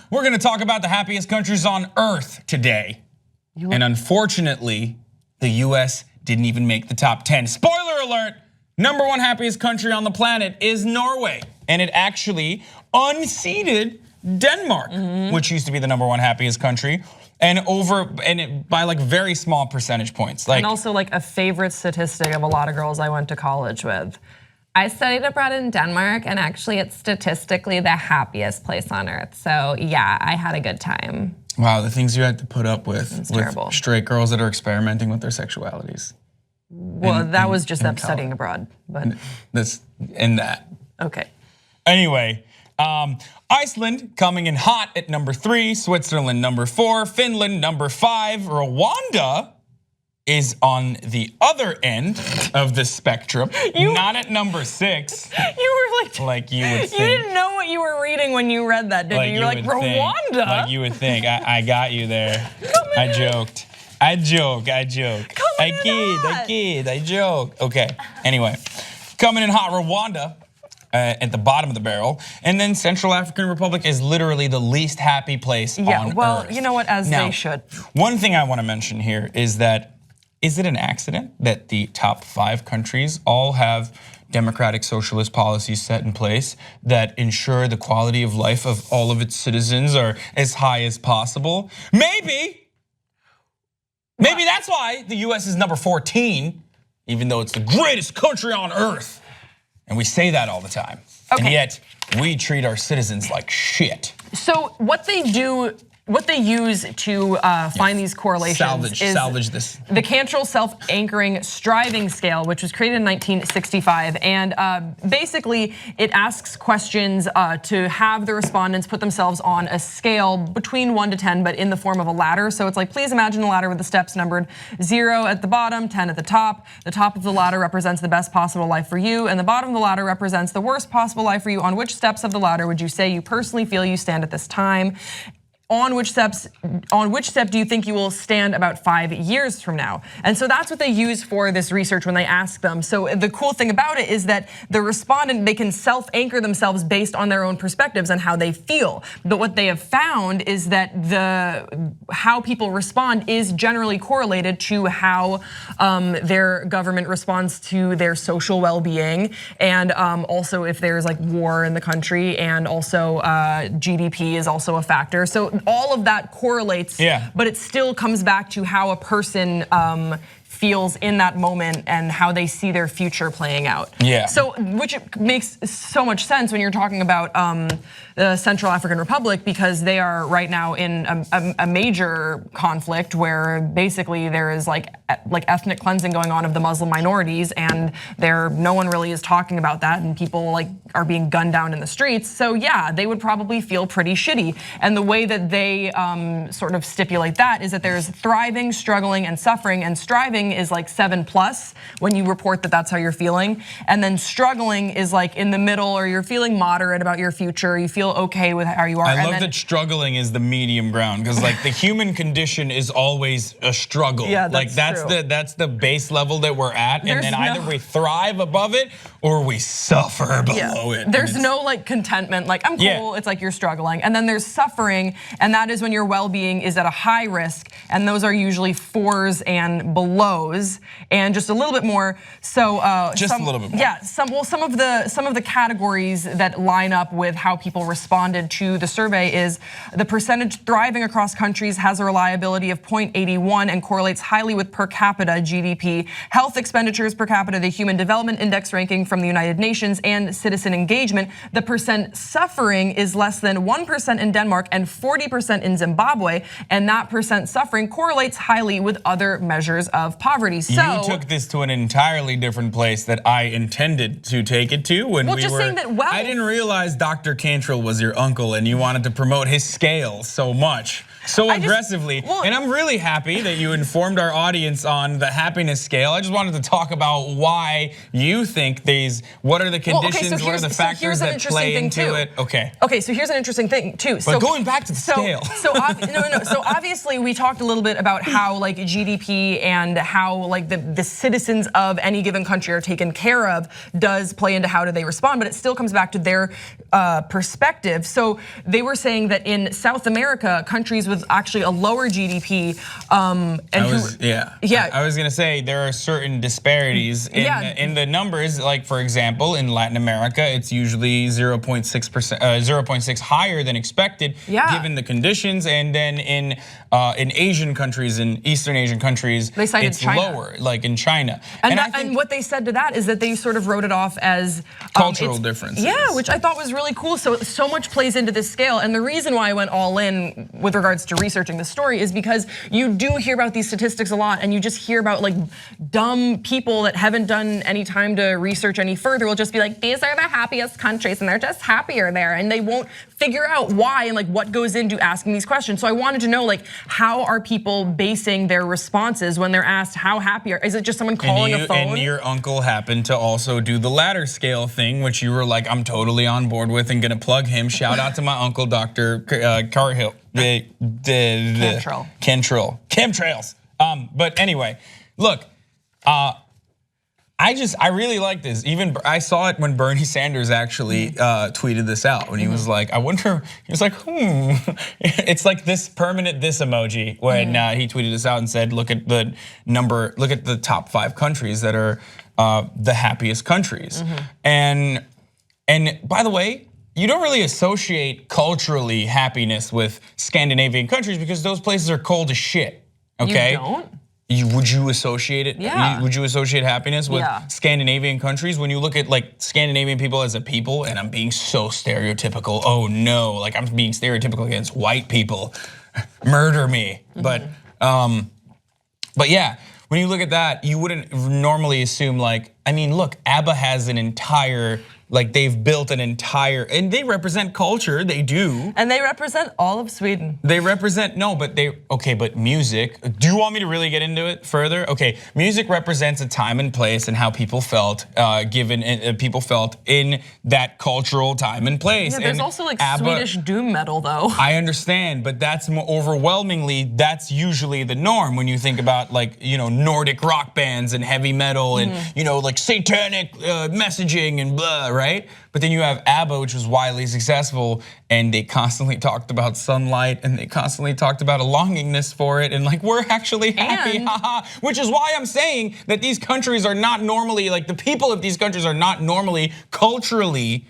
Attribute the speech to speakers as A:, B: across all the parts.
A: We're gonna talk about the happiest countries on earth today. And unfortunately, the US didn't even make the top 10. Spoiler alert, #1 happiest country on the planet is Norway. And it actually unseated Denmark, which used to be the #1 happiest country. And by like very small percentage points.
B: And also like a favorite statistic of a lot of girls I went to college with. I studied abroad in Denmark, and actually it's statistically the happiest place on earth. So yeah, I had a good time.
A: Wow, the things you had to put up with
B: terrible.
A: Straight girls that are experimenting with their sexualities.
B: Well, that was just them studying abroad, but
A: that.
B: Okay.
A: Anyway, Iceland coming in hot at #3, Switzerland #4, Finland #5, Rwanda is on the other end of the spectrum, not at #6.
B: You were
A: like you would think.
B: You didn't know what you were reading when you read that, did you? You were like, Rwanda?
A: Like you would think. I got you there. I joked. I joke. I kid, I joke. Okay, anyway, coming in hot, Rwanda at the bottom of the barrel. And then Central African Republic is literally the least happy place on earth.
B: Well, you know what, they should.
A: One thing I wanna mention here is that, is it an accident that the top 5 countries all have democratic socialist policies set in place that ensure the quality of life of all of its citizens are as high as possible? Maybe that's why the US is #14, even though it's the greatest country on earth. And we say that all the time. Okay. And yet we treat our citizens like shit.
B: So what they use to find these correlations is
A: salvage this.
B: The Cantrell Self-Anchoring Striving Scale, which was created in 1965. And basically it asks questions to have the respondents put themselves on a scale between 1 to 10, but in the form of a ladder. So it's like, please imagine a ladder with the steps numbered 0 at the bottom, 10 at the top. The top of the ladder represents the best possible life for you, and the bottom of the ladder represents the worst possible life for you. On which steps of the ladder would you say you personally feel you stand at this time? On which step do you think you will stand about 5 years from now? And so that's what they use for this research when they ask them. So the cool thing about it is that the respondent, they can self-anchor themselves based on their own perspectives and how they feel. But what they have found is that how people respond is generally correlated to how their government responds to their social well-being, and also if there's like war in the country, and also GDP is also a factor. So all of that correlates, but it still comes back to how a person feels in that moment and how they see their future playing out. So, which makes so much sense when you're talking about the Central African Republic, because they are right now in a major conflict where basically there is like ethnic cleansing going on of the Muslim minorities, and no one really is talking about that, and people like are being gunned down in the streets. So yeah, they would probably feel pretty shitty. And the way that they sort of stipulate that is that there's thriving, struggling, and suffering, and striving is like 7+ when you report that that's how you're feeling. And then struggling is like in the middle, or you're feeling moderate about your future, you feel okay with how you are.
A: I love that struggling is the medium ground, because like the human condition is always a struggle.
B: Yeah,
A: that's the base level that we're at, and then either we thrive above it or we suffer below it.
B: There's no like contentment, like I'm cool, it's like you're struggling. And then there's suffering, and that is when your well-being is at a high risk, and those are usually 4s and belows, and just a little bit more. So
A: a little bit more.
B: Yeah, some of the categories that line up with how people responded to the survey is the percentage thriving across countries has a reliability of 0.81 and correlates highly with per capita GDP, health expenditures per capita, the Human Development Index ranking from the United Nations, and citizen engagement. The percent suffering is less than 1% in Denmark and 40% in Zimbabwe, and that percent suffering correlates highly with other measures of poverty. So
A: you took this to an entirely different place that I intended to take it to when we were.
B: Saying that,
A: I didn't realize Dr. Cantrell was your uncle and you wanted to promote his scale so much. so aggressively. And I'm really happy that you informed our audience on the happiness scale. I just wanted to talk about why you think what are the conditions, what are the factors that play into it?
B: Okay, so here's an interesting thing too.
A: But going back to the scale.
B: So obviously we talked a little bit about how like GDP and how like the citizens of any given country are taken care of does play into how do they respond, but it still comes back to their perspective. So they were saying that in South America, countries with actually a lower GDP,
A: I was gonna say there are certain disparities in the numbers. Like for example, in Latin America, it's usually 0.6% higher than expected, given the conditions. And then in Asian countries, in Eastern Asian countries, it's lower, like in China.
B: And what they said to that is that they sort of wrote it off as
A: cultural differences.
B: Yeah, which I thought was really cool. So much plays into this scale. And the reason why I went all in with regards to researching the story is because you do hear about these statistics a lot, and you just hear about like dumb people that haven't done any time to research any further will just be like, these are the happiest countries and they're just happier there, and they won't figure out why and like what goes into asking these questions. So I wanted to know like how are people basing their responses when they're asked how happy are? Is it just someone calling a phone?
A: And your uncle happened to also do the ladder scale thing, which you were like, I'm totally on board with and gonna plug him. Shout out to my uncle, Dr. Carhill. Chemtrails. But anyway, look, I really like this. Even I saw it when Bernie Sanders actually tweeted this out when he was like, I wonder. He was like, It's like this permanent emoji when he tweeted this out and said, look at the number, look at the top 5 countries that are the happiest countries. And by the way, you don't really associate culturally happiness with Scandinavian countries because those places are cold as shit. Okay.
B: You don't?
A: Would you associate it?
B: Yeah.
A: Would you associate happiness with Scandinavian countries? When you look at like Scandinavian people as a people, and I'm being so stereotypical. Oh no, like I'm being stereotypical against white people. Murder me. But yeah, when you look at that, you wouldn't normally assume like, I mean, look, ABBA has an entire, like they've built an entire, and they represent culture, they do.
B: And they represent all of Sweden.
A: They represent, but music, do you want me to really get into it further? Okay, music represents a time and place and how people felt, people felt in that cultural time and place.
B: Yeah, there's also like ABBA, Swedish doom metal though.
A: I understand, but that's overwhelmingly, that's usually the norm when you think about like, Nordic rock bands and heavy metal and, like satanic messaging and blah, right? But then you have ABBA, which was widely successful, and they constantly talked about sunlight and they constantly talked about a longingness for it and like, we're actually happy, haha. Which is why I'm saying that these countries are not normally, like the people of these countries are not normally culturally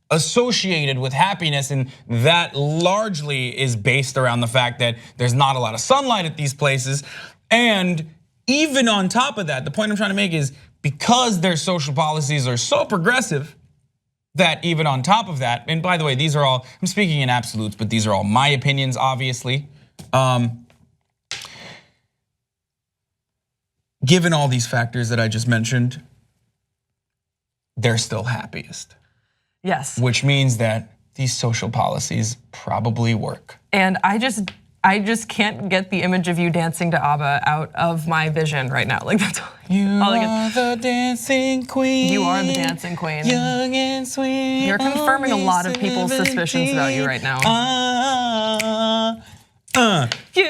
A: associated with happiness, and that largely is based around the fact that there's not a lot of sunlight at these places. And even on top of that, the point I'm trying to make is because their social policies are so progressive that even on top of that, and by the way, these are all, I'm speaking in absolutes, but these are all my opinions, obviously. Given all these factors that I just mentioned, they're still happiest.
B: Yes.
A: Which means that these social policies probably work.
B: And I just can't get the image of you dancing to ABBA out of my vision right now. Like that's all I
A: get. The dancing queen.
B: You are the dancing queen.
A: Young and sweet.
B: You're confirming a lot of people's suspicions about you right now.
A: You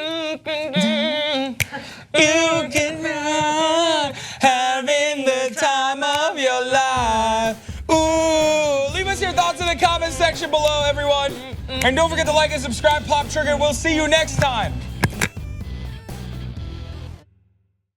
A: can run, having the time of your life. Ooh, leave us your thoughts in the comment section below, everyone. And don't forget to like and subscribe, Pop Trigger. We'll see you next time.